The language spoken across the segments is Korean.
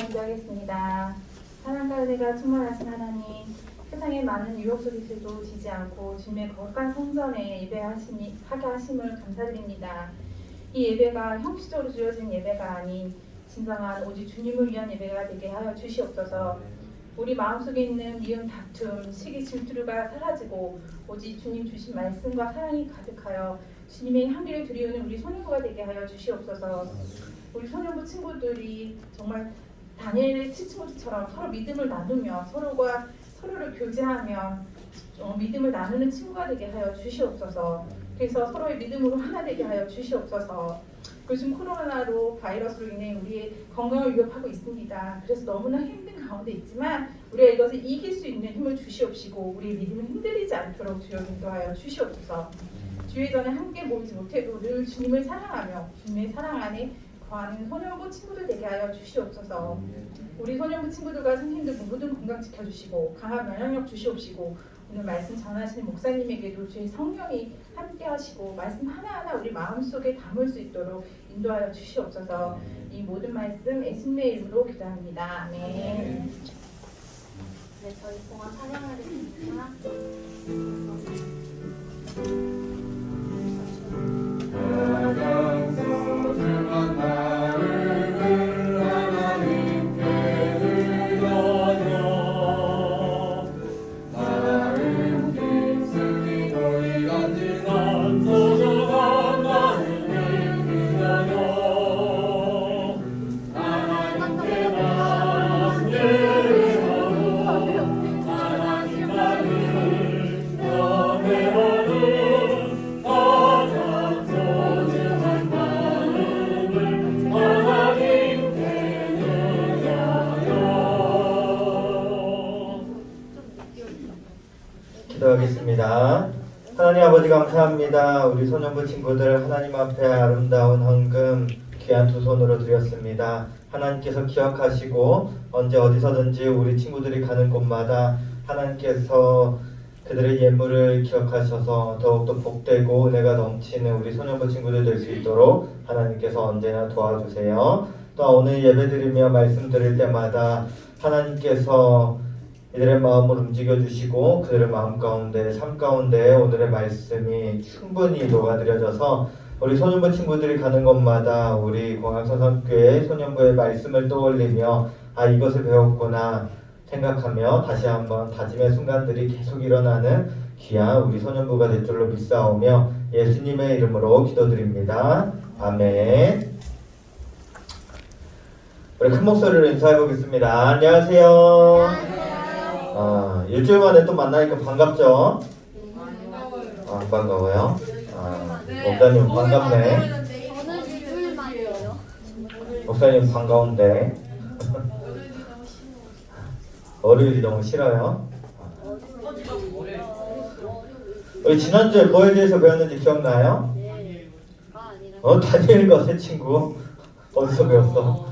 기도하겠습니다. 사랑과 은혜가 충만하신 하나님, 세상의 많은 유혹 소리들도 지지 않고 주님의 거룩한 성전에 예배하게 하심을 감사드립니다. 이 예배가 형식적으로 드려진 예배가 아닌 진정한 오직 주님을 위한 예배가 되게 하여 주시옵소서. 우리 마음속에 있는 미움, 다툼, 시기, 질투가 사라지고 오직 주님 주신 말씀과 사랑이 가득하여 주님의 향기를 드리우는 우리 소년부가 되게 하여 주시옵소서. 우리 소년부 친구들이 정말 다니엘의 친구들처럼 서로 믿음을 나누며 서로를 교제하며 믿음을 나누는 친구가 되게 하여 주시옵소서. 그래서 서로의 믿음으로 하나 되게 하여 주시옵소서. 요즘 코로나로 바이러스로 인해 우리의 건강을 위협하고 있습니다. 그래서 너무나 힘든 가운데 있지만 우리가 이것을 이길 수 있는 힘을 주시옵시고 우리의 믿음을 흔들리지 않도록 주여 인도하여 주시옵소서. 주의 전에 함께 모이지 못해도 늘 주님을 사랑하며 주님의 사랑 안에 거하는 소년부 친구들 되게 하여 주시옵소서. 우리 소년부 친구들과 선생님들 모든 건강 지켜주시고 강한 면역력 주시옵시고 오늘 말씀 전하시는 목사님에게도 주의 성령이 함께 하시고 말씀 하나하나 우리 마음속에 담을 수 있도록 인도하여 주시옵소서. 이 모든 말씀 예수님의 이름으로 기도합니다. 아멘. 네, 저희 동안 찬양하겠습니다. 가장 소중한 마음을 하나님께 드려요. 마음 깊숙이 너희 간직한 소중한 마음을 드려요. 하나님께 만 예배하고 하나님만을 경외하는 기도하겠습니다. 하나님 아버지 감사합니다. 우리 소년부 친구들 하나님 앞에 아름다운 헌금 귀한 두 손으로 드렸습니다. 하나님께서 기억하시고 언제 어디서든지 우리 친구들이 가는 곳마다 하나님께서 그들의 예물을 기억하셔서 더욱더 복되고 은혜가 넘치는 우리 소년부 친구들 될 수 있도록 하나님께서 언제나 도와주세요. 또 오늘 예배드리며 말씀 드릴 때마다 하나님께서 이들의 마음을 움직여주시고 그들의 마음 가운데 삶 가운데 오늘의 말씀이 충분히 녹아들여져서 우리 소년부 친구들이 가는 곳마다 우리 공항서성교회 소년부의 말씀을 떠올리며 아 이것을 배웠구나 생각하며 다시 한번 다짐의 순간들이 계속 일어나는 귀한 우리 소년부가 될 줄로 믿사오며 예수님의 이름으로 기도드립니다. 아멘. 우리 큰 목소리로 인사해 보겠습니다. 안녕하세요. 일주일 만에 또 만나니까 반갑죠? 안 반가워요? 목사님 반갑네. 저는 일주일 만이에요. 목사님 반가운데 월요일이 너무 싫어요? 우리 지난주에 뭐에 대해서 배웠는지 기억나요? 다니엘과 새 친구 어디서 배웠어?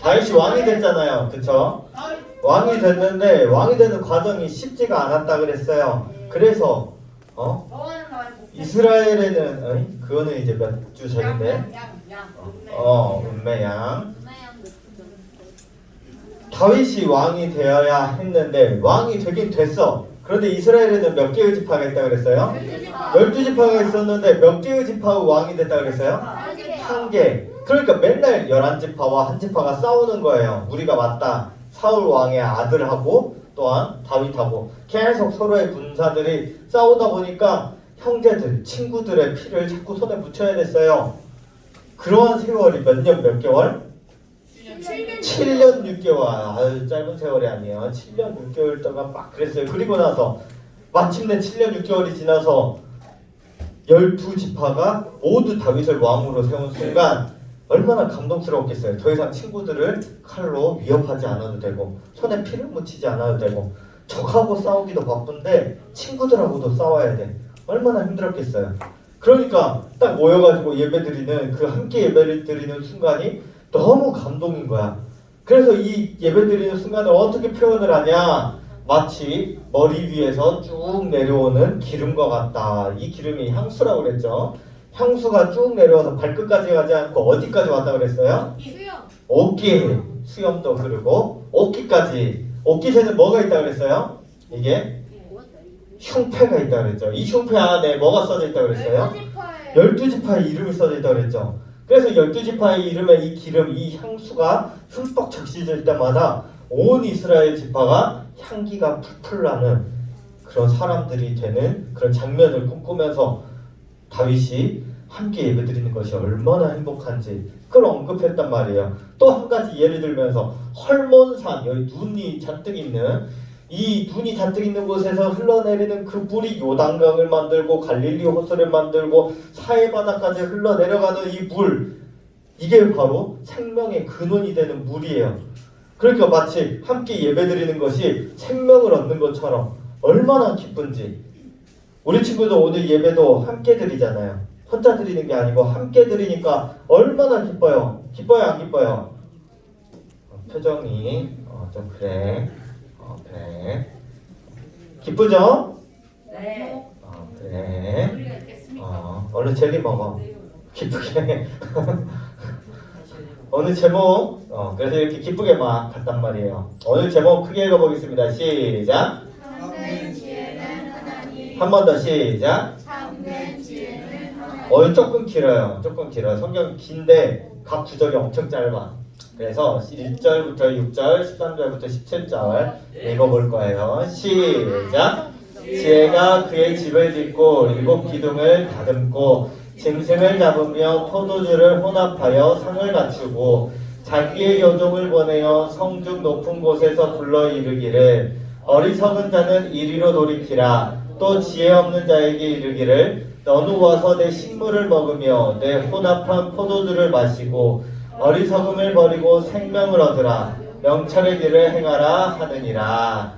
다윗이 왕이 됐잖아요, 그쵸? 왕이 됐는데 왕이 되는 과정이 쉽지가 않았다 그랬어요. 그래서 이스라엘에는 그거는 이제 몇 주 전인데 운매양 다윗이 왕이 되어야 했는데 왕이 되긴 됐어. 그런데 이스라엘에는 몇 개의 지파가 있다 그랬어요? 12지파가 있었는데 몇 개의 지파가 왕이 됐다 그랬어요? 1개. 그러니까 맨날 11지파와 1지파가 싸우는 거예요. 우리가 맞다. 사울 왕의 아들하고 또한 다윗하고 계속 서로의 군사들이 싸우다 보니까 형제들, 친구들의 피를 자꾸 손에 묻혀야 됐어요. 그러한 세월이 몇 년 몇 개월? 7년 6개월. 아유 짧은 세월이 아니에요. 7년 6개월 동안 막 그랬어요. 그리고 나서 마침내 7년 6개월이 지나서 12지파가 모두 다윗을 왕으로 세운 순간 얼마나 감동스러웠겠어요. 더 이상 친구들을 칼로 위협하지 않아도 되고 손에 피를 묻히지 않아도 되고 적하고 싸우기도 바쁜데 친구들하고도 싸워야 돼. 얼마나 힘들었겠어요. 그러니까 딱 모여가지고 예배드리는 그 함께 예배를 드리는 순간이 너무 감동인 거야. 그래서 이 예배드리는 순간을 어떻게 표현을 하냐, 마치 머리 위에서 쭉 내려오는 기름과 같다. 이 기름이 향수라고 그랬죠. 향수가 쭉 내려와서 발끝까지 가지 않고 어디까지 왔다 그랬어요? 옥기 수염도 흐르고 옥기새는 뭐가 있다 그랬어요? 이게 흉패가 있다 그랬죠. 이 흉패 안에 뭐가 써져 있다 그랬어요? 12지파의 이름이 써져 있다 그랬죠. 그래서 12지파의 이름에 이 기름, 이 향수가 흠뻑 적시질 때마다 온 이스라엘 지파가 향기가 풀풀 나는 그런 사람들이 되는 그런 장면을 꿈꾸면서 다윗이 함께 예배드리는 것이 얼마나 행복한지 그걸 언급했단 말이에요. 또 한 가지 예를 들면서 헐몬산, 여기 눈이 잔뜩 있는 이 눈이 잔뜩 있는 곳에서 흘러내리는 그 물이 요단강을 만들고 갈릴리 호수를 만들고 사해 바다까지 흘러내려가는 이 물, 이게 바로 생명의 근원이 되는 물이에요. 그러니까 마치 함께 예배드리는 것이 생명을 얻는 것처럼 얼마나 기쁜지. 우리 친구도 오늘 예배도 함께 드리잖아요. 혼자 드리는 게 아니고 함께 드리니까 얼마나 기뻐요. 기뻐요 안 기뻐요? 표정이 좀 그래. 그래. 기쁘죠? 네. 그래. 얼른 젤리 먹어. 기쁘게. 오늘 제목 그래서 이렇게 기쁘게 막 갔단 말이에요. 오늘 제목 크게 읽어보겠습니다. 시작. 참된 지혜는 하나님. 한 번 더 시작. 참된 지혜는 하나님. 조금 길어요. 조금 길어요. 성경 긴데 각 구절이 엄청 짧아. 그래서 1절부터 6절, 13절부터 17절 읽어볼 거예요. 시작. 지혜가 그의 집을 짓고 7 기둥을 다듬고 짐승을 잡으며 포도주를 혼합하여 상을 갖추고 자기의 여종을 보내어 성중 높은 곳에서 불러 이르기를 어리석은 자는 이리로 돌이키라. 또 지혜 없는 자에게 이르기를 너는 와서 내 식물을 먹으며 내 혼합한 포도주를 마시고 어리석음을 버리고 생명을 얻으라. 명철의 길을 행하라 하느니라.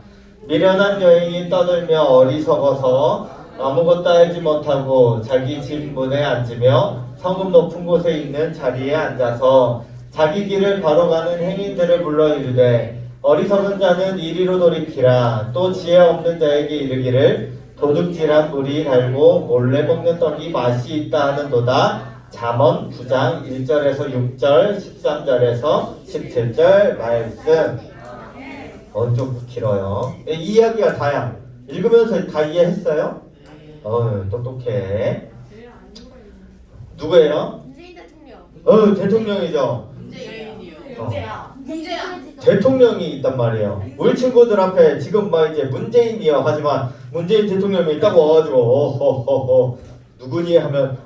미련한 여인이 떠들며 어리석어서 아무것도 알지 못하고 자기 집 문에 앉으며 성읍 높은 곳에 있는 자리에 앉아서 자기 길을 바로 가는 행인들을 불러 이르되 어리석은 자는 이리로 돌이키라. 또 지혜 없는 자에게 이르기를 도둑질한 물이 달고 몰래 먹는 떡이 맛이 있다 하는도다. 잠언 9장 1절에서 6절, 13절에서 17절 말씀. 좀 길어요. 이 이야기가 다야. 읽으면서 다 이해했어요? 똑똑해. 누구예요? 문재인 대통령. 대통령이죠. 문제야. 대통령이 있단 말이에요. 우리 친구들 앞에 지금 막 이제 문재인이요 하지만 문재인 대통령이 있다고 와가지고 누구니 하면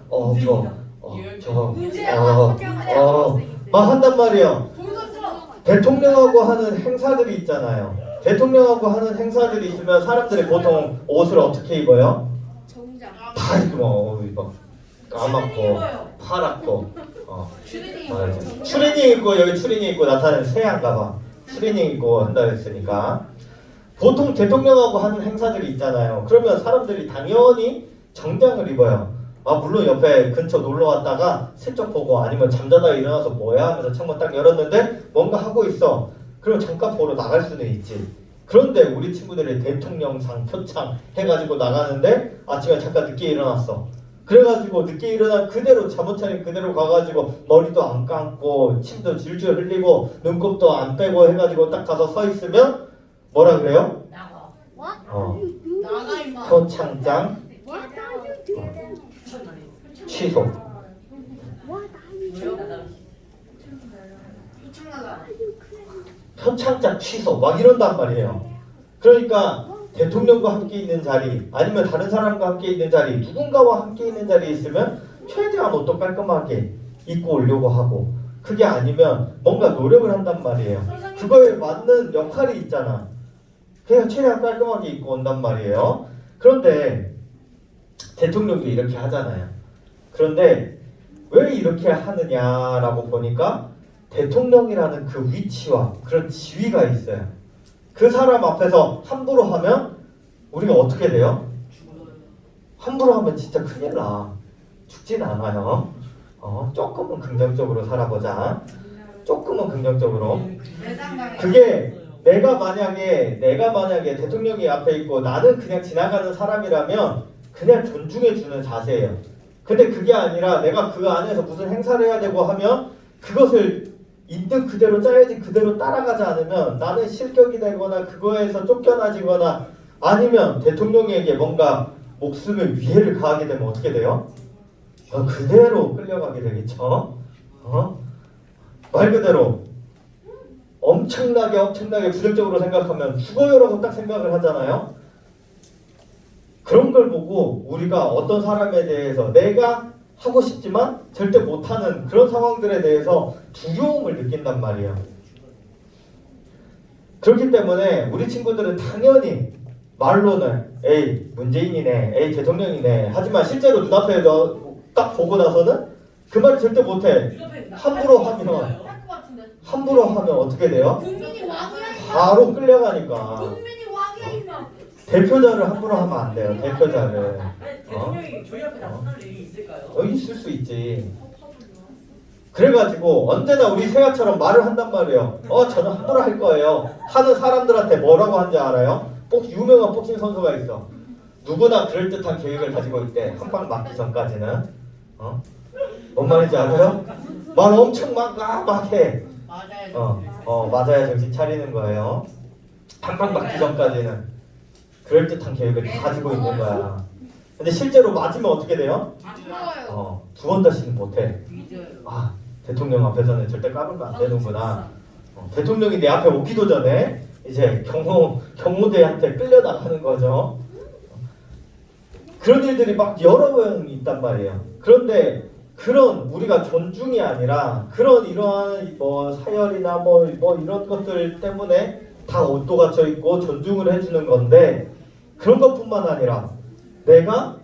막 한단 말이에요. 대통령하고 하는 행사들이 있잖아요. 대통령하고 하는 행사들이 있으면 사람들이 보통 옷을 어떻게 입어요? 정장. 다 입고 막 까맣고 파랗고 맞아. 추리닝 입고 여기 추리닝 입고 나타나는 새한가 봐. 추리닝 입고 한다 했으니까 보통 대통령하고 하는 행사들이 있잖아요. 그러면 사람들이 당연히 정장을 입어요. 물론 옆에 근처 놀러 왔다가 슬쩍 보고 아니면 잠자다 일어나서 뭐야 하면서 창문 딱 열었는데 뭔가 하고 있어. 그럼 잠깐 보러 나갈 수는 있지. 그런데 우리 친구들이 대통령상 표창 해가지고 나가는데 아침에 잠깐 늦게 일어났어. 그래가지고 늦게 일어나 그대로 잠옷 차림 그대로 가가지고 머리도 안 감고 침도 질질 흘리고 눈곱도 안 빼고 해가지고 딱 가서 서 있으면 뭐라 그래요? 나가. 나가 임마. 표창장 취소. 표창장 취소 막 이런단 말이에요. 그러니까 대통령과 함께 있는 자리 아니면 다른 사람과 함께 있는 자리 누군가와 함께 있는 자리에 있으면 최대한 옷도 깔끔하게 입고 오려고 하고 그게 아니면 뭔가 노력을 한단 말이에요. 그거에 맞는 역할이 있잖아. 그냥 최대한 깔끔하게 입고 온단 말이에요. 그런데 대통령도 이렇게 하잖아요. 그런데 왜 이렇게 하느냐라고 보니까 대통령이라는 그 위치와 그런 지위가 있어요. 그 사람 앞에서 함부로 하면 우리가 어떻게 돼요? 함부로 하면 진짜 큰일 나. 죽진 않아요. 조금은 긍정적으로 살아보자. 조금은 긍정적으로. 그게 내가 만약에 대통령이 앞에 있고 나는 그냥 지나가는 사람이라면 그냥 존중해주는 자세예요. 근데 그게 아니라 내가 그 안에서 무슨 행사를 해야 되고 하면 그것을 있는 그대로 짜여진 그대로 따라가지 않으면 나는 실격이 되거나 그거에서 쫓겨나지거나 아니면 대통령에게 뭔가 목숨의 위해를 가하게 되면 어떻게 돼요? 그대로 끌려가게 되겠죠. 말 그대로 엄청나게 부정적으로 생각하면 죽어요라고 딱 생각을 하잖아요. 그런 걸 보고 우리가 어떤 사람에 대해서 내가 하고 싶지만 절대 못하는 그런 상황들에 대해서 두려움을 느낀단 말이에요. 그렇기 때문에 우리 친구들은 당연히 말로는 에이 문재인이네, 에이 대통령이네 하지만 실제로 눈앞에 딱 보고 나서는 그 말을 절대 못해. 함부로 하면 어떻게 돼요? 국민이 왕이야. 바로 끌려가니까. 국민이 왕이야 이면. 대표자를 함부로 하면 안 돼요. 대표자를. 대통령이 저희 앞에 나타날 일이 있을까요? 있을 수 있지. 그래가지고 언제나 우리 세아처럼 말을 한단 말이에요. 저는 함부로 할 거예요. 하는 사람들한테 뭐라고 한지 알아요? 유명한 복싱 선수가 있어. 누구나 그럴듯한 계획을 가지고 있대. 한 방 맞기 전까지는. 뭔 말인지 알아요? 말 엄청 막 해. 맞아야 정신 차리는 거예요. 한 방 맞기 전까지는 그럴듯한 계획을 다 가지고 있는 거야. 근데 실제로 맞으면 어떻게 돼요? 두 번 다시는 못해. 대통령 앞에서는 절대 까불면 안 되는구나. 대통령이 내 앞에 오기도 전에 이제 경호대한테 끌려나가는 거죠. 그런 일들이 막 여러 번 있단 말이에요. 그런데 그런 우리가 존중이 아니라 그런 이러한 사열이나 이런 것들 때문에 다 옷도 갖춰 있고 존중을 해주는 건데 그런 것뿐만 아니라 내가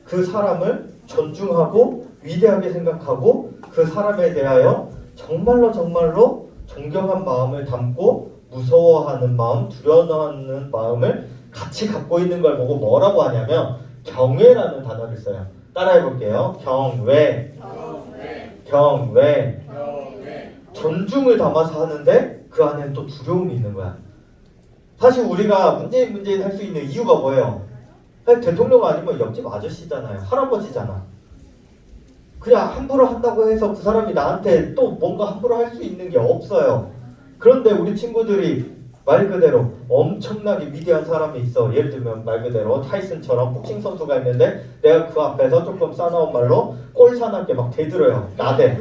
그 사람을 존중하고 위대하게 생각하고 그 사람에 대하여 정말로 존경한 마음을 담고 무서워하는 마음, 두려워하는 마음을 같이 갖고 있는 걸 보고 뭐라고 하냐면 경외라는 단어를 써요. 따라해 볼게요. 경외. 존중을 담아서 하는데 그 안에는 또 두려움이 있는 거야. 사실 우리가 문재인 할 수 있는 이유가 뭐예요? 대통령 아니면 옆집 아저씨잖아요. 할아버지잖아. 그냥 함부로 한다고 해서 그 사람이 나한테 또 뭔가 함부로 할 수 있는 게 없어요. 그런데 우리 친구들이 말 그대로 엄청나게 위대한 사람이 있어. 예를 들면 말 그대로 타이슨처럼 복싱 선수가 있는데 내가 그 앞에서 조금 싸나운 말로 꼴사납게 막 대들어요. 나대.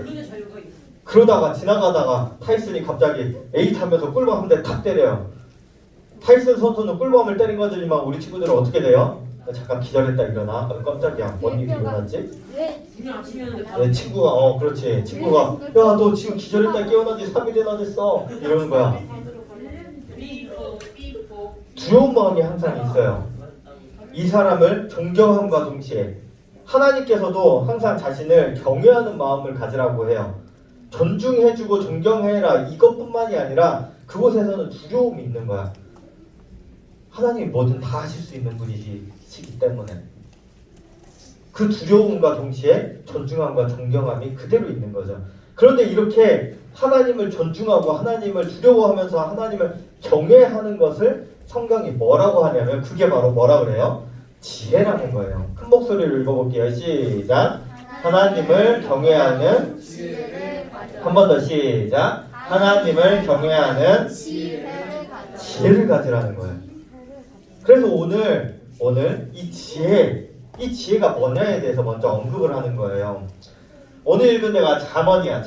그러다가 지나가다가 타이슨이 갑자기 에잇 하면서 꿀밤 한 대 탁 때려요. 타이슨 선수는 꿀밤을 때린 거지만 우리 친구들은 어떻게 돼요? 잠깐 기절했다 일어나. 깜짝이야. 뭔 일이 일어났지? 내 친구가 그렇지. 친구가 야 너 지금 기절했다 깨어난 지 3일이나 됐어. 이러는 거야. 두려운 마음이 항상 있어요. 이 사람을 존경함과 동시에 하나님께서도 항상 자신을 경외하는 마음을 가지라고 해요. 존중해주고 존경해라 이것뿐만이 아니라 그곳에서는 두려움이 있는 거야. 하나님이 뭐든 다 하실 수 있는 분이시기 때문에 그 두려움과 동시에 존중함과 존경함이 그대로 있는 거죠. 그런데 이렇게 하나님을 존중하고 하나님을 두려워하면서 하나님을 경외하는 것을 성경이 뭐라고 하냐면 그게 바로 뭐라 그래요? 지혜라는 거예요. 큰 목소리로 읽어볼게요. 시작. 하나님을 경외하는 한 번 더 시작. 하나님을 경외하는 지혜를 가지라는 거예요. 그래서 오늘 이 지혜가 뭐냐에 대해서 먼저 언급을 하는 거예요. 오늘 읽은 데가 잠언이야.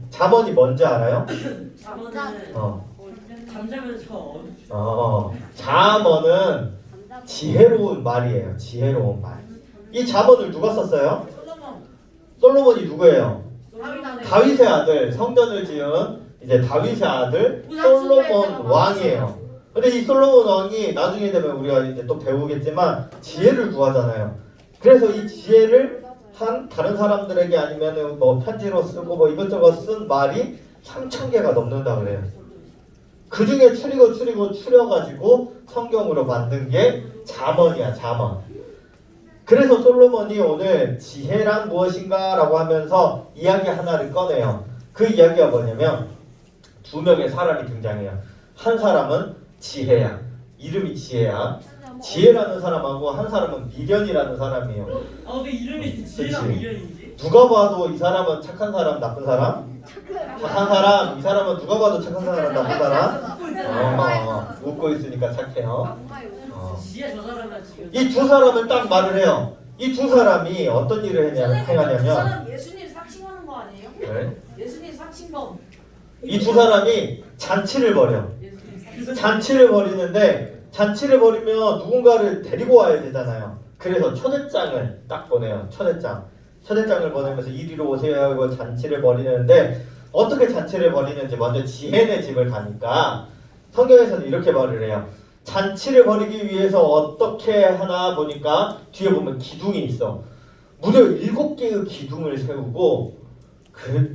잠언이 뭔지 알아요? 잠자면서 잠언은 지혜로운 말이에요. 지혜로운 말. 이 잠언을 누가 썼어요? 솔로몬이 누구예요? 다윗의 아들. 성전을 지은 이제 다윗의 아들 솔로몬 왕이에요. 근데 이 솔로몬 왕이 나중에 되면 우리가 이제 또 배우겠지만 지혜를 구하잖아요. 그래서 이 지혜를 한 다른 사람들에게 아니면은 편지로 쓰고 이것저것 쓴 말이 3,000개가 넘는다 그래요. 그 중에 추려가지고 성경으로 만든 게 잠언이야. 잠언. 그래서 솔로몬이 오늘 지혜란 무엇인가 라고 하면서 이야기 하나를 꺼내요. 그 이야기가 뭐냐면 두 명의 사람이 등장해요. 한 사람은 지혜야. 이름이 지혜야. 지혜라는 사람하고 한 사람은 미련이라는 사람이에요. 왜 이름이 지혜랑 미련이지? 누가 봐도 이 사람은 착한 사람, 나쁜 사람? 착한 사람. 이 사람은 누가 봐도 착한 사람, 나쁜 사람? 웃고 있으니까 착해요. 지혜 저 사람은 지금. 이 두 사람은 딱 말을 해요. 이 두 사람이 어떤 일을 그 행하냐면 사람 예수님 사칭하는 거 아니에요? 네? 예수님 사칭범. 이 두 사람이 잔치를 벌여. 예수님 사칭. 잔치를 벌이는데 잔치를 벌이면 누군가를 데리고 와야 되잖아요. 그래서 초대장을 딱 보내요. 초대장을 보내면서 이리로 오세요 하고 잔치를 벌이는데 어떻게 잔치를 벌이는지 먼저 지혜네 집을 가니까 성경에서는 이렇게 말을 해요. 잔치를 벌이기 위해서 어떻게 하나 보니까 뒤에 보면 기둥이 있어. 무려 7개의 기둥을 세우고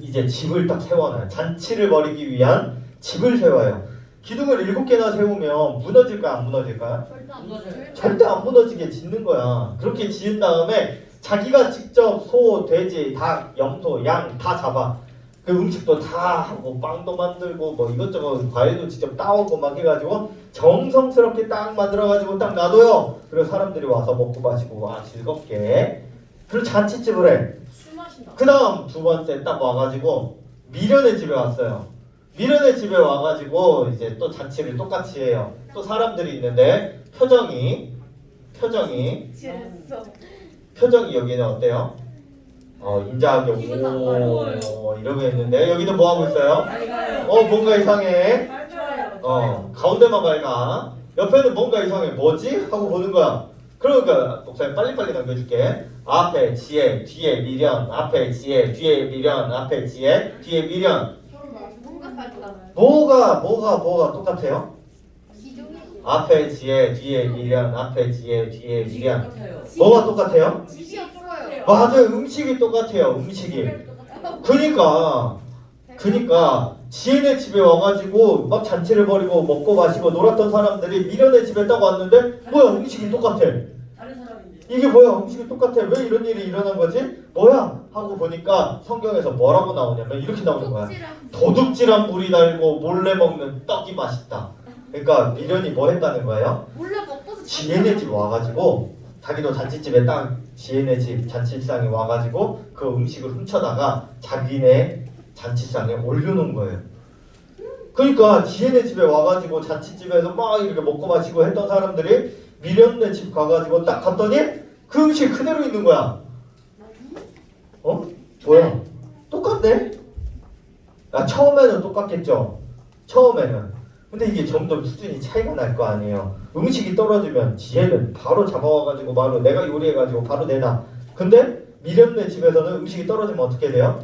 이제 집을 딱 세워놔요. 잔치를 벌이기 위한 집을 세워요. 기둥을 7개나 세우면 무너질까 안 무너질까요? 무너져요. 절대 안 무너지게 짓는 거야. 그렇게 지은 다음에 자기가 직접 소, 돼지, 닭, 염소, 양 다 잡아. 그 음식도 다 하고 빵도 만들고 뭐 이것저것 과일도 직접 따오고 막 해가지고 정성스럽게 딱 만들어가지고 딱 놔둬요. 그리고 사람들이 와서 먹고 마시고 즐겁게. 그리고 잔치집을 해. 술 마신다. 그 다음 두 번째 딱 와가지고 미련의 집에 왔어요. 미련의 집에 와가지고 이제 또 잔치를 똑같이 해요. 또 사람들이 있는데 표정이 여기는 어때요? 인자하게 기분 나빠요. 이러고 있는데 여기는 뭐 하고 있어요? 밝아요. 뭔가 이상해. 좋아요. 가운데만 밝아. 옆에는 뭔가 이상해. 뭐지? 하고 보는 거야. 그러니까 목사님 빨리빨리 넘겨줄게. 앞에 지혜, 뒤에 미련. 앞에 지혜, 뒤에 미련. 앞에 지혜, 뒤에 미련. 뭐가 똑같아요? 앞에 지혜, 뒤에 미련. 앞에 지혜, 뒤에 미련. 뭐가 똑같아요? 맞아요. 음식이 똑같아요. 음식이. 그니까 지혜네 집에 와가지고 막 잔치를 벌이고 먹고 마시고 놀았던 사람들이 미련의 집에 딱 왔는데 뭐야 음식이 똑같아. 다른 사람인데. 이게 뭐야 음식이 똑같아. 왜 이런 일이 일어난 거지? 뭐야? 하고 보니까 성경에서 뭐라고 나오냐면 이렇게 나오는 거야. 도둑질한 물이 달고 몰래 먹는 떡이 맛있다. 그러니까 미련이 뭐 했다는 거예요? 지혜네 집 와가지고 자기도 잔치집에 딱 지혜네 집 잔치상에 와가지고 그 음식을 훔쳐다가 자기네 잔치상에 올려놓은 거예요. 그러니까 지혜네 집에 와가지고 잔치집에서 막 이렇게 먹고 마시고 했던 사람들이 미련네 집 가가지고 딱 갔더니 그 음식 그대로 있는 거야. 뭐야? 똑같네? 처음에는 똑같겠죠. 처음에는. 근데 이게 점점 수준이 차이가 날 거 아니에요. 음식이 떨어지면 지혜는 바로 잡아와가지고 바로 내가 요리해가지고 바로 내놔. 근데 미련네 집에서는 음식이 떨어지면 어떻게 돼요?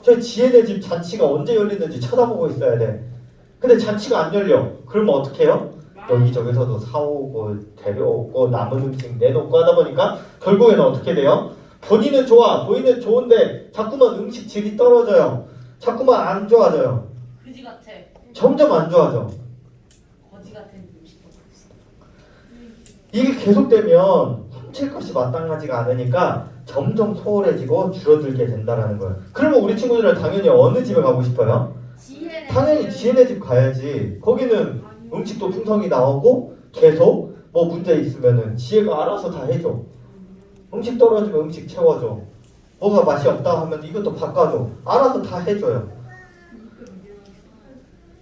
저 지혜네 집 잔치가 언제 열리는지 쳐다보고 있어야 돼. 근데 잔치가 안 열려. 그러면 어떻게 해요? 여기저기서도 사오고 데려오고 남은 음식 내놓고 하다 보니까 결국에는 어떻게 돼요? 본인은 좋아. 본인은 좋은데 자꾸만 음식 질이 떨어져요. 자꾸만 안 좋아져요. 그지 같아. 점점 안 좋아져. 거지 같은 음식도 있어. 이게 계속되면 훔칠 것이 마땅하지가 않으니까 점점 소홀해지고 줄어들게 된다라는 거예요. 그러면 우리 친구들은 당연히 어느 집에 가고 싶어요? 당연히 지혜네 집 가야지. 거기는 음식도 풍성히 나오고 계속 뭐 문제 있으면은 지혜가 알아서 다 해줘. 음식 떨어지면 음식 채워줘. 뭐가 맛이 없다 하면 이것도 바꿔줘. 알아서 다 해줘요.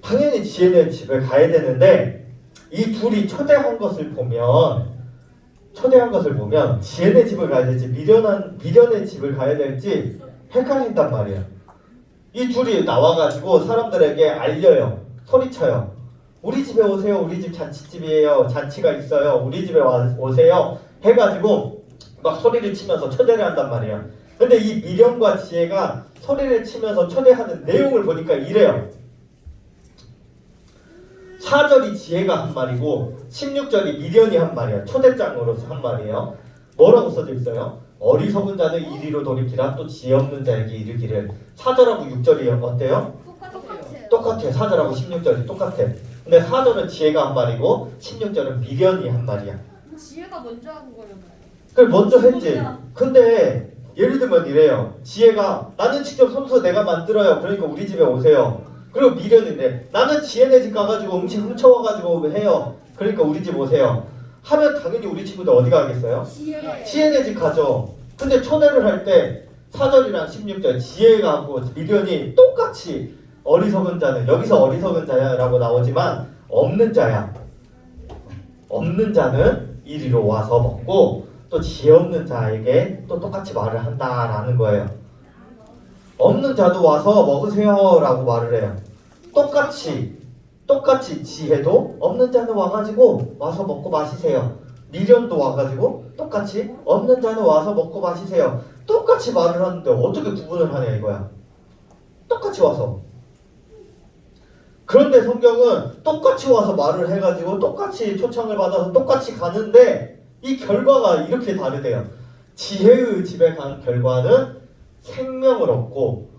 당연히 지혜네 집에 가야 되는데 이 둘이 초대한 것을 보면 지혜네 집을 가야 될지 미련의 집을 가야 될지 헷갈린단 말이야. 이 둘이 나와가지고 사람들에게 알려요. 소리쳐요. 우리 집에 오세요. 우리 집 잔치집이에요. 잔치가 있어요. 우리 집에 오세요. 해가지고 막 소리를 치면서 초대를 한단 말이야. 근데 이 미련과 지혜가 소리를 치면서 초대하는 내용을 보니까 이래요. 4절이 지혜가 한 말이고 16절이 미련이 한 말이야. 초대장으로서 한 말이에요. 뭐라고 써져 있어요? 어리석은 자는 이리로 돌이키라 또 지혜 없는 자에게 이르기를. 4절하고 6절이 어때요? 똑같아. 4절하고 16절이 똑같아. 근데 4절은 지혜가 한 말이고 16절은 미련이 한 말이야. 지혜가 먼저 하는 거잖아요. 그걸 먼저 했지. 근데 예를 들면 이래요. 지혜가 나는 직접 손수 내가 만들어요. 그러니까 우리 집에 오세요. 그리고 미련인데 나는 지혜네 집 가가지고 음식 훔쳐와가지고 해요. 그러니까 우리 집 오세요. 하면 당연히 우리 친구들 어디 가겠어요? 지혜네 집 가죠. 근데 초대를 할 때 4절이랑 16절 지혜하고 미련이 똑같이 어리석은 자는, 여기서 어리석은 자야라고 나오지만 없는 자야. 없는 자는 이리로 와서 먹고 또 지혜 없는 자에게 또 똑같이 말을 한다라는 거예요. 없는 자도 와서 먹으세요라고 말을 해요. 똑같이 지혜도 없는 자는 와가지고 와서 먹고 마시세요. 미련도 와가지고 똑같이 없는 자는 와서 먹고 마시세요. 똑같이 말을 하는데 어떻게 구분을 하냐 이거야. 똑같이 와서. 그런데 성경은 똑같이 와서 말을 해가지고 똑같이 초청을 받아서 똑같이 가는데 이 결과가 이렇게 다르대요. 지혜의 집에 간 결과는 생명을 얻고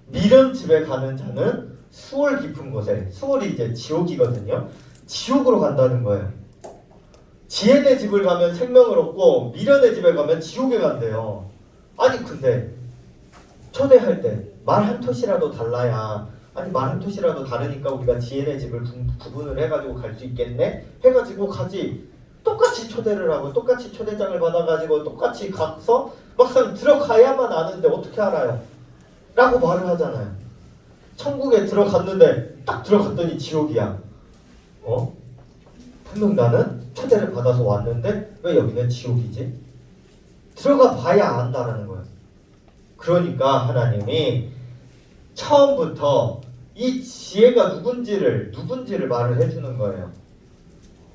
미련 집에 가는 자는 수월 깊은 곳에, 수월이 이제 지옥이거든요. 지옥으로 간다는 거예요. 지혜의 집을 가면 생명을 얻고 미련의 집에 가면 지옥에 간대요. 아니 근데 초대할 때 말 한 토시라도 달라야, 아니 말 한 토시라도 다르니까 우리가 지혜의 집을 구분을 해가지고 갈 수 있겠네 해가지고 가지. 똑같이 초대를 하고 똑같이 초대장을 받아가지고 똑같이 가서 막상 들어가야만 아는데 어떻게 알아요? 라고 말을 하잖아요. 천국에 들어갔는데 딱 들어갔더니 지옥이야. 분명 나는 초대를 받아서 왔는데 왜 여기는 지옥이지? 들어가 봐야 안다라는 거예요. 그러니까 하나님이 처음부터 이 지혜가 누군지를 말을 해주는 거예요.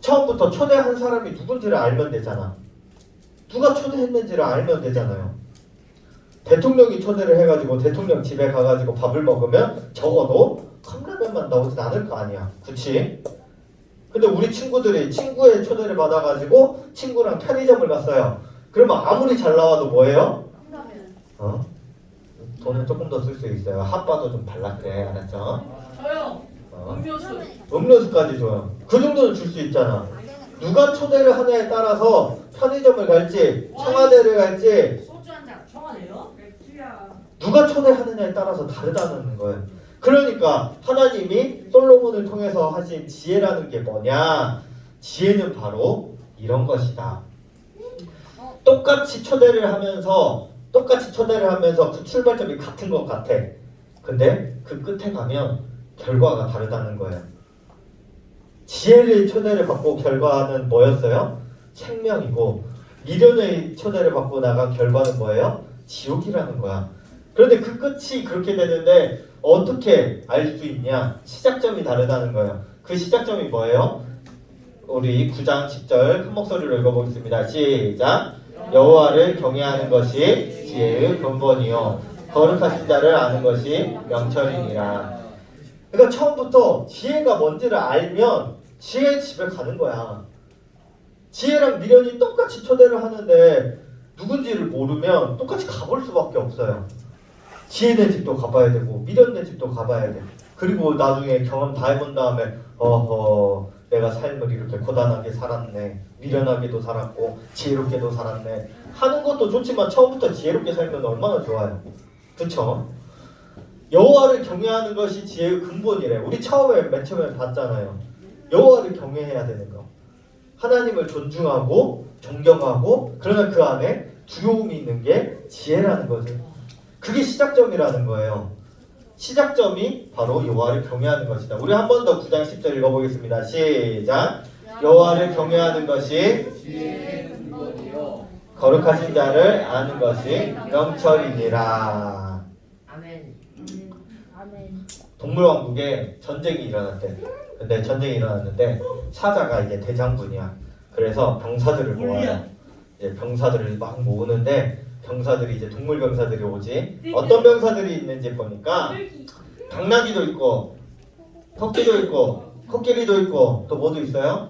처음부터 초대한 사람이 누군지를 알면 되잖아. 누가 초대했는지를 알면 되잖아요. 대통령이 초대를 해가지고 대통령 집에 가가지고 밥을 먹으면 적어도 컵라면만 나오진 않을 거 아니야. 그치? 근데 우리 친구들이 친구의 초대를 받아가지고 친구랑 편의점을 갔어요. 그러면 아무리 잘 나와도 뭐예요? 돈은 조금 더 쓸 수 있어요. 핫바도 좀 발라 그래. 알았죠? 저요. 음료수. 음료수까지 줘요. 그 정도는 줄 수 있잖아. 누가 초대를 하냐에 따라서 편의점을 갈지 청와대를 갈지 소주 한 잔. 청와대요? 누가 초대하느냐에 따라서 다르다는 거예요. 그러니까 하나님이 솔로몬을 통해서 하신 지혜라는 게 뭐냐? 지혜는 바로 이런 것이다. 똑같이 초대를 하면서 그 출발점이 같은 것 같아. 근데 그 끝에 가면 결과가 다르다는 거예요. 지혜의 초대를 받고 결과는 뭐였어요? 생명이고 미련의 초대를 받고 나간 결과는 뭐예요? 지옥이라는 거야. 그런데 그 끝이 그렇게 되는데 어떻게 알 수 있냐? 시작점이 다르다는 거예요. 그 시작점이 뭐예요? 우리 9장 10절 큰 목소리로 읽어보겠습니다. 시작! 여호와를 경외하는 것이 지혜의 근본이요 거룩하신 자를 아는 것이 명철이니라. 그러니까 처음부터 지혜가 뭔지를 알면 지혜 집에 가는 거야. 지혜랑 미련이 똑같이 초대를 하는데 누군지를 모르면 똑같이 가볼 수밖에 없어요. 지혜네 집도 가봐야 되고 미련네 집도 가봐야 돼. 그리고 나중에 경험 다 해본 다음에 내가 삶을 이렇게 고단하게 살았네, 미련하게도 살았고 지혜롭게도 살았네 하는 것도 좋지만 처음부터 지혜롭게 살면 얼마나 좋아요. 그쵸? 여호와를 경외하는 것이 지혜의 근본이래. 우리 맨 처음에 봤잖아요. 여호와를 경외해야 되는 거. 하나님을 존중하고 존경하고 그러나 그 안에 두려움이 있는 게 지혜라는 거죠. 그게 시작점이라는 거예요. 시작점이 바로 여호와를 경외하는 것이다. 우리 한 번 더 9장 10절 읽어보겠습니다. 시작! 여호와를 경외하는 것이 지혜의 근본이요 거룩하신 자를 아는 것이 명철이니라. 아멘. 동물왕국에 전쟁이 일어났대. 근데 전쟁이 일어났는데 사자가 이제 대장군이야. 그래서 병사들을 모아요. 이제 병사들을 막 모으는데 병사들이 이제 동물 병사들이 오지. 어떤 병사들이 있는지 보니까 당나귀도 있고 토끼도 있고 코끼리도 있고 또 뭐도 있어요?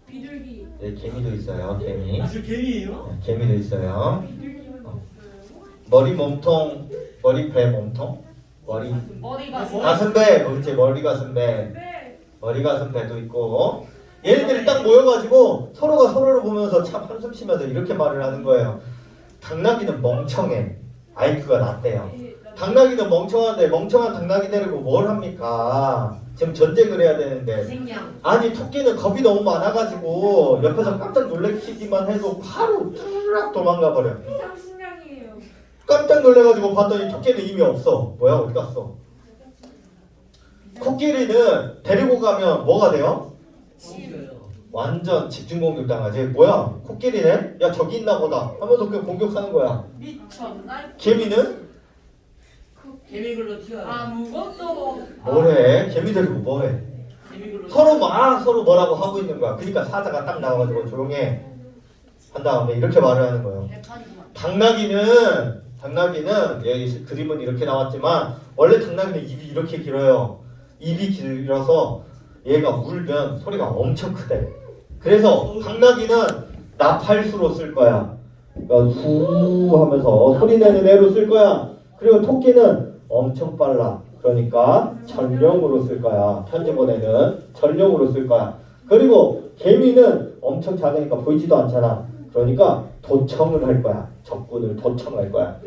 비둘기. 네, 개미도 있어요. 개미. 아, 저 개미예요? 네, 개미도 있어요. 머리 몸통, 머리 배 몸통, 머리가 가슴 배, 그렇지. 머리 가슴 배, 머리 가슴 배도 있고. 얘네들이 딱 모여가지고 서로가 서로를 보면서 참 한숨 쉬면서 이렇게 말을 하는 거예요. 당나귀는 멍청해. IQ가 낮대요. 당나귀는 멍청한데 멍청한 당나귀 데리고 뭘 합니까? 지금 전쟁을 해야 되는데. 생양. 아니 토끼는 겁이 너무 많아가지고 옆에서 깜짝 놀래키기만 해도 바로 뚜루락 도망가 버려. 상식량이에요. 깜짝 놀래가지고 봤더니 토끼는 이미 없어. 뭐야 어디 갔어? 코끼리는 데리고 가면 뭐가 돼요? 완전 집중 공격 당하지. 뭐야 코끼리네? 야 저기 있나 보다 하면서 그냥 공격하는 거야. 미쳤나? 개미는 개미글로 튀어요. 아무것도 뭐래? 개미 데리고 뭐해? 개미글로 서로 뭐라고 하고 있는 거야. 그러니까 사자가 딱 나와가지고 조용해 한 다음에 이렇게 말을 하는 거예요. 당나귀는 여기 그림은 이렇게 나왔지만 원래 당나귀는 입이 이렇게 길어요. 입이 길어서 얘가 울면 소리가 엄청 크대. 그래서 당나귀는 나팔수로 쓸 거야. 그러니까 후 하면서 소리 내는 애로 쓸 거야. 그리고 토끼는 엄청 빨라. 그러니까 전령으로 쓸 거야. 편집본에는 전령으로 쓸 거야. 그리고 개미는 엄청 작으니까 보이지도 않잖아. 그러니까 도청을 할 거야. 적군을 도청할 거야.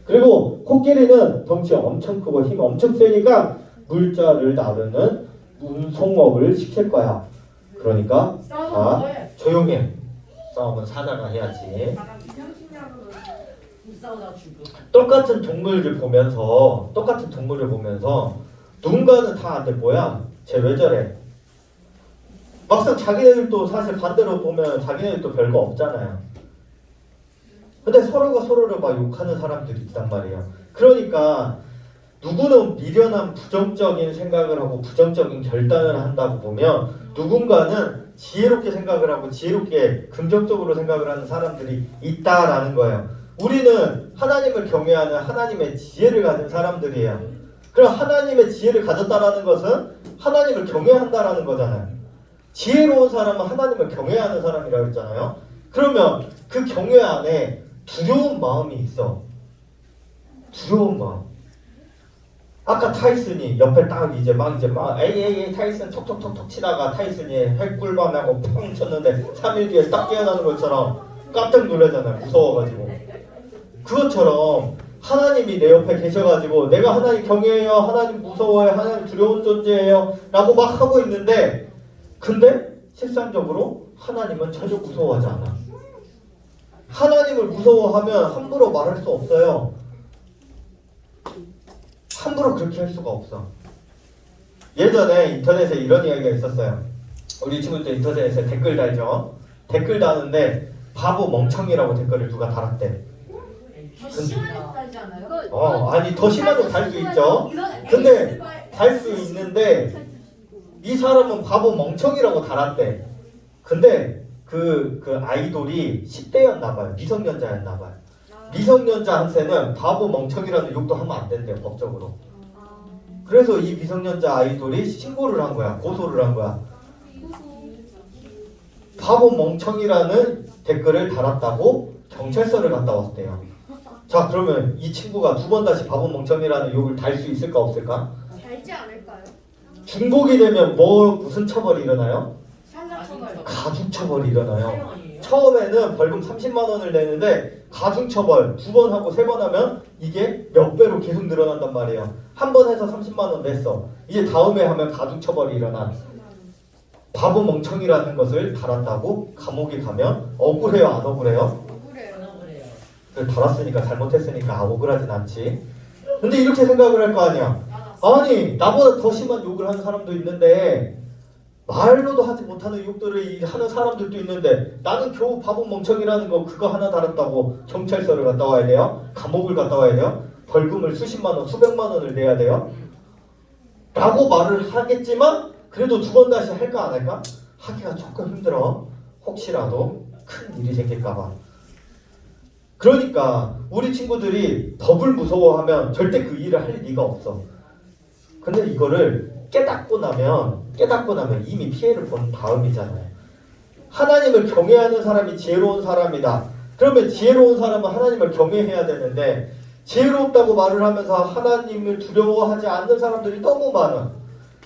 그리고 코끼리는 덩치 엄청 크고 힘 엄청 세니까 물자를 나르는 운송업을 시킬 거야. 그러니까 자 조용해. 싸움은 사자가 해야지. 싸우다 죽고. 똑같은 동물을 보면서 누군가는 다 안 돼. 뭐야? 쟤 왜 저래? 막상 자기네들도 사실 반대로 보면 자기네들도 별거 없잖아요. 근데 서로가 서로를 막 욕하는 사람들이 있단 말이에요. 그러니까 누구는 미련한 부정적인 생각을 하고 부정적인 결단을 한다고 보면 누군가는 지혜롭게 생각을 하고 지혜롭게 긍정적으로 생각을 하는 사람들이 있다라는 거예요. 우리는 하나님을 경외하는 하나님의 지혜를 가진 사람들이에요. 그럼 하나님의 지혜를 가졌다라는 것은 하나님을 경외한다라는 거잖아요. 지혜로운 사람은 하나님을 경외하는 사람이라고 했잖아요. 그러면 그 경외 안에 두려운 마음이 있어. 두려운 마음. 아까 타이슨이 옆에 딱 이제 막 에이 타이슨 톡톡톡톡 치다가 타이슨이 핵꿀밤하고 팡 쳤는데 3일 뒤에 딱 깨어나는 것처럼 깜짝 놀라잖아요. 무서워가지고. 그것처럼 하나님이 내 옆에 계셔가지고 내가 하나님 경외해요, 하나님 무서워해요, 하나님 두려운 존재예요 라고 막 하고 있는데 근데 실상적으로 하나님은 전혀 무서워하지 않아. 하나님을 무서워하면 함부로 말할 수 없어요. 함부로 그렇게 할 수가 없어. 예전에 인터넷에 이런 이야기가 있었어요. 우리 친구들 인터넷에 댓글 달죠. 댓글 다는데 바보 멍청이라고 댓글을 누가 달았대. 심하지 않아요? 아니 더 심하게 달 수 있죠. 근데 달 수 있는데 이 사람은 바보 멍청이라고 달았대. 근데 그 아이돌이 10대였나 봐요. 미성년자였나 봐요. 미성년자한테는 바보 멍청이라는 욕도 하면 안 된대요. 법적으로. 그래서 이 미성년자 아이돌이 신고를 한 거야. 고소를 한 거야. 바보 멍청이라는 댓글을 달았다고 경찰서를 갔다 왔대요. 자 그러면 이 친구가 두 번 다시 바보 멍청이라는 욕을 달 수 있을까 없을까? 달지 않을까요? 중복이 되면 무슨 처벌이 일어나요? 상자처벌. 가중처벌이 일어나요. 사형이에요? 처음에는 벌금 30만 원을 내는데 가중처벌 2번 하고 3번 하면 이게 몇 배로 계속 늘어난단 말이에요. 한 번 해서 30만 원 냈어. 이제 다음에 하면 가중처벌이 일어나. 바보 멍청이라는 것을 달았다고 감옥에 가면 억울해요 안 억울해요? 억울해요. 그래요. 달았으니까 잘못했으니까 억울하진 않지. 근데 이렇게 생각을 할 거 아니야. 아니 나보다 더 심한 욕을 하는 사람도 있는데 말로도 하지 못하는 욕들을 하는 사람들도 있는데 나는 겨우 바보 멍청이라는 거 그거 하나 달았다고 경찰서를 갔다 와야 돼요? 감옥을 갔다 와야 돼요? 벌금을 수십만 원, 수백만 원을 내야 돼요? 라고 말을 하겠지만 그래도 두 번 다시 할까 안 할까? 하기가 조금 힘들어. 혹시라도 큰 일이 생길까 봐. 그러니까 우리 친구들이 법을 무서워하면 절대 그 일을 할 리가 없어. 근데 이거를 깨닫고 나면 이미 피해를 본 다음이잖아요. 하나님을 경외하는 사람이 지혜로운 사람이다. 그러면 지혜로운 사람은 하나님을 경외해야 되는데 지혜롭다고 말을 하면서 하나님을 두려워하지 않는 사람들이 너무 많아.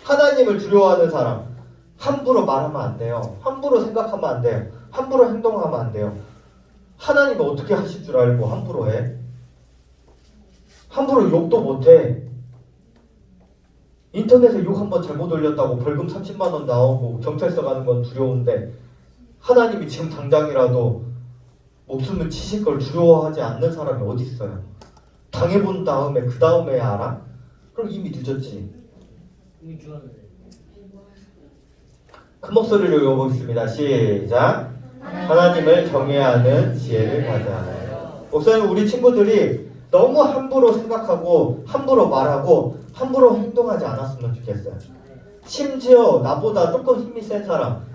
하나님을 두려워하는 사람 함부로 말하면 안 돼요. 함부로 생각하면 안 돼요. 함부로 행동하면 안 돼요. 하나님이 어떻게 하실 줄 알고 함부로 해? 함부로 욕도 못해. 인터넷에 욕 한번 잘못 올렸다고 벌금 30만 원 나오고 경찰서 가는 건 두려운데 하나님이 지금 당장이라도 목숨을 치실 걸 두려워하지 않는 사람이 어디 있어요? 당해본 다음에 그 다음에 알아? 그럼 이미 늦었지. 이미 죽었는데. 큰 목소리로 읽어보겠습니다. 시작. 하나님을 경외하는 지혜를 가자. 목사님, 우리 친구들이 너무 함부로 생각하고 함부로 말하고 함부로 행동하지 않았으면 좋겠어요. 심지어 나보다 조금 힘이 센 사람,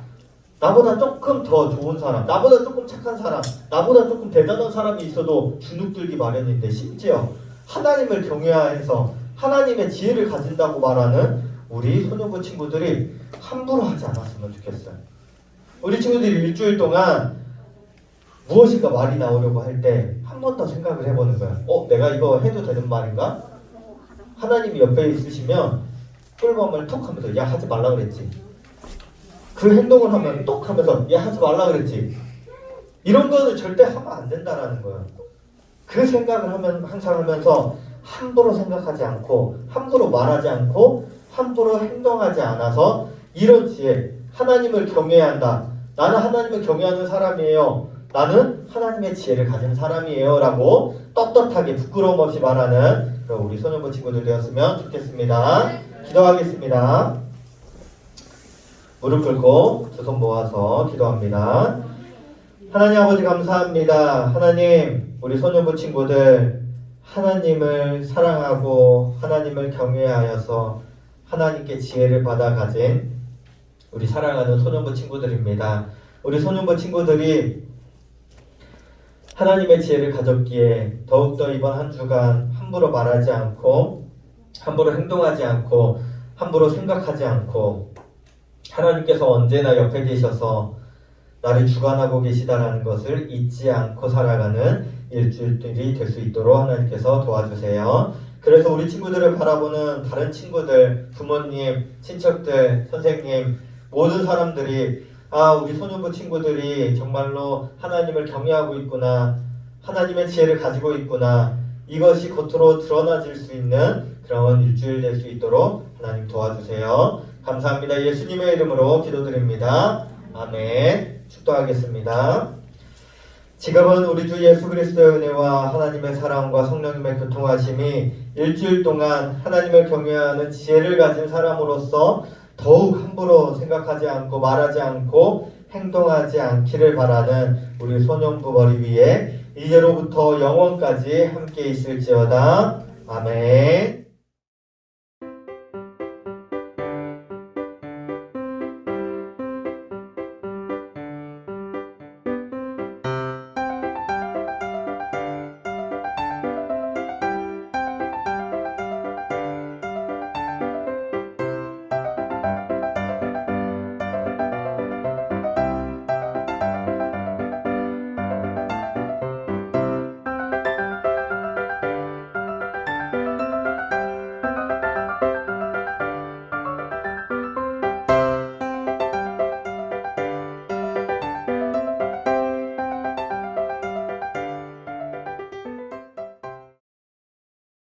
나보다 조금 더 좋은 사람, 나보다 조금 착한 사람, 나보다 조금 대단한 사람이 있어도 주눅들기 마련인데, 심지어 하나님을 경외해서 하나님의 지혜를 가진다고 말하는 우리 소년부 친구들이 함부로 하지 않았으면 좋겠어요. 우리 친구들이 일주일 동안 무엇인가 말이 나오려고 할 때 한 번 더 생각을 해보는 거야. 내가 이거 해도 되는 말인가? 하나님이 옆에 있으시면 꿀밤을 톡 하면서 야, 하지 말라 그랬지. 그 행동을 하면 똑 하면서 야, 하지 말라 그랬지. 이런 거는 절대 하면 안 된다라는 거야. 그 생각을 항상 하면서 함부로 생각하지 않고 함부로 말하지 않고 함부로 행동하지 않아서 이런 지혜, 하나님을 경외해야 한다. 나는 하나님을 경외하는 사람이에요. 나는 하나님의 지혜를 가진 사람이에요. 라고 떳떳하게 부끄러움 없이 말하는 그런 우리 소년부 친구들 되었으면 좋겠습니다. 기도하겠습니다. 무릎 꿇고 두 손 모아서 기도합니다. 하나님 아버지 감사합니다. 하나님, 우리 소년부 친구들 하나님을 사랑하고 하나님을 경외하여서 하나님께 지혜를 받아 가진 우리 사랑하는 소년부 친구들입니다. 우리 소년부 친구들이 하나님의 지혜를 가졌기에 더욱더 이번 한 주간 함부로 말하지 않고 함부로 행동하지 않고 함부로 생각하지 않고 하나님께서 언제나 옆에 계셔서 나를 주관하고 계시다라는 것을 잊지 않고 살아가는 일주일들이 될 수 있도록 하나님께서 도와주세요. 그래서 우리 친구들을 바라보는 다른 친구들, 부모님, 친척들, 선생님, 모든 사람들이 우리 소년부 친구들이 정말로 하나님을 경외하고 있구나, 하나님의 지혜를 가지고 있구나, 이것이 겉으로 드러나질 수 있는 그런 일주일 될 수 있도록 하나님 도와주세요. 감사합니다. 예수님의 이름으로 기도드립니다. 아멘. 축도하겠습니다. 지금은 우리 주 예수 그리스도의 은혜와 하나님의 사랑과 성령님의 교통하심이 일주일 동안 하나님을 경외하는 지혜를 가진 사람으로서 더욱 함부로 생각하지 않고 말하지 않고 행동하지 않기를 바라는 우리 소년부 머리 위에 이제로부터 영원까지 함께 있을지어다. 아멘.